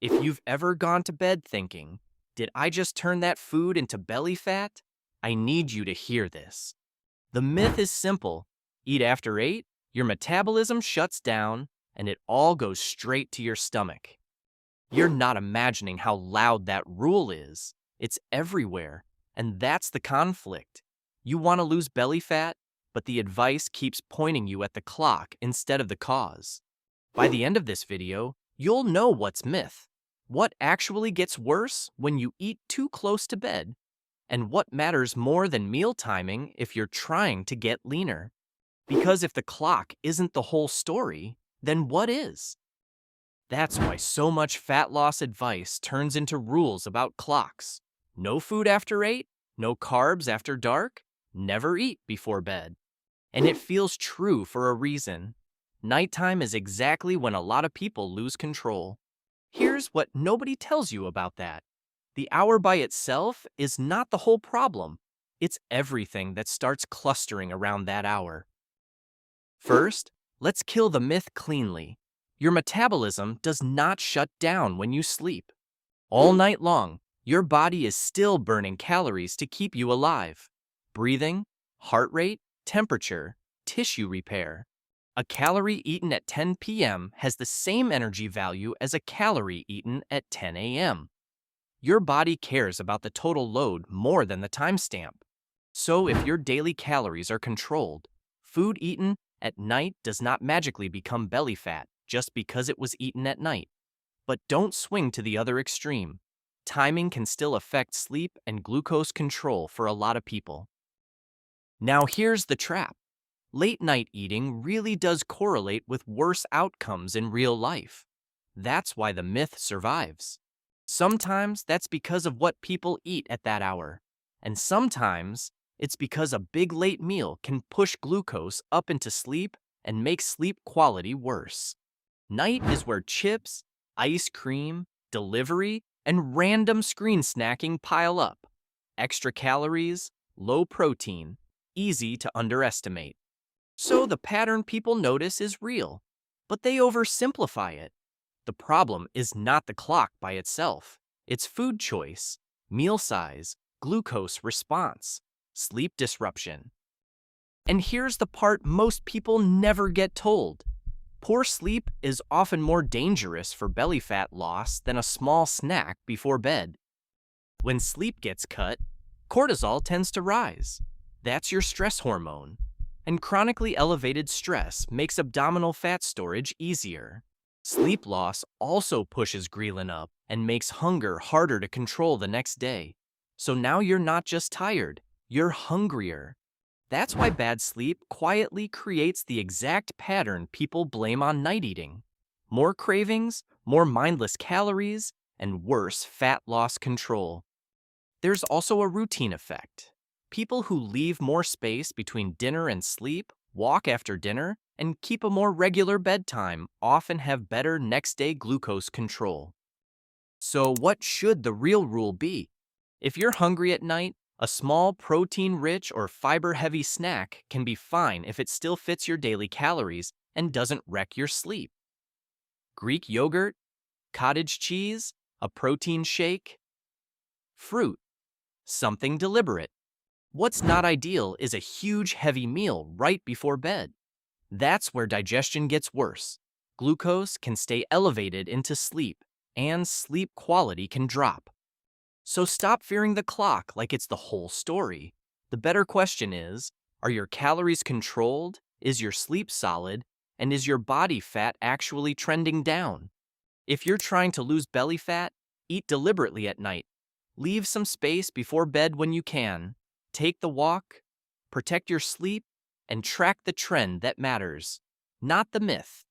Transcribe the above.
If you've ever gone to bed thinking, did I just turn that food into belly fat? I need you to hear this. The myth is simple. Eat after 8, your metabolism shuts down, and it all goes straight to your stomach. You're not imagining how loud that rule is. It's everywhere, and that's the conflict. You want to lose belly fat, but the advice keeps pointing you at the clock instead of the cause. By the end of this video, you'll know what's myth, what actually gets worse when you eat too close to bed, and what matters more than meal timing if you're trying to get leaner. Because if the clock isn't the whole story, then what is? That's why so much fat loss advice turns into rules about clocks. No food after 8, no carbs after dark, never eat before bed. And it feels true for a reason. Nighttime is exactly when a lot of people lose control. Here's what nobody tells you about that. The hour by itself is not the whole problem. It's everything that starts clustering around that hour. First, let's kill the myth cleanly. Your metabolism does not shut down when you sleep. All night long, your body is still burning calories to keep you alive. Breathing, heart rate, temperature, tissue repair. A calorie eaten at 10 p.m. has the same energy value as a calorie eaten at 10 a.m. Your body cares about the total load more than the timestamp. So if your daily calories are controlled, food eaten at night does not magically become belly fat just because it was eaten at night. But don't swing to the other extreme. Timing can still affect sleep and glucose control for a lot of people. Now here's the trap. Late night eating really does correlate with worse outcomes in real life. That's why the myth survives. Sometimes that's because of what people eat at that hour, and sometimes it's because a big late meal can push glucose up into sleep and make sleep quality worse. Night is where chips, ice cream, delivery, and random screen snacking pile up. Extra calories, low protein, easy to underestimate. So the pattern people notice is real, but they oversimplify it. The problem is not the clock by itself. It's food choice, meal size, glucose response, sleep disruption. And here's the part most people never get told. Poor sleep is often more dangerous for belly fat loss than a small snack before bed. When sleep gets cut, cortisol tends to rise. That's your stress hormone. And chronically elevated stress makes abdominal fat storage easier. Sleep loss also pushes ghrelin up and makes hunger harder to control the next day. So now you're not just tired, you're hungrier. That's why bad sleep quietly creates the exact pattern people blame on night eating. More cravings, more mindless calories, and worse fat loss control. There's also a routine effect. People who leave more space between dinner and sleep, walk after dinner, and keep a more regular bedtime often have better next-day glucose control. So what should the real rule be? If you're hungry at night, a small protein-rich or fiber-heavy snack can be fine if it still fits your daily calories and doesn't wreck your sleep. Greek yogurt, cottage cheese, a protein shake, fruit, something deliberate. What's not ideal is a huge heavy meal right before bed. That's where digestion gets worse. Glucose can stay elevated into sleep, and sleep quality can drop. So stop fearing the clock like it's the whole story. The better question is, are your calories controlled? Is your sleep solid? And is your body fat actually trending down? If you're trying to lose belly fat, eat deliberately at night. Leave some space before bed when you can. Take the walk, protect your sleep, and track the trend that matters, not the myth.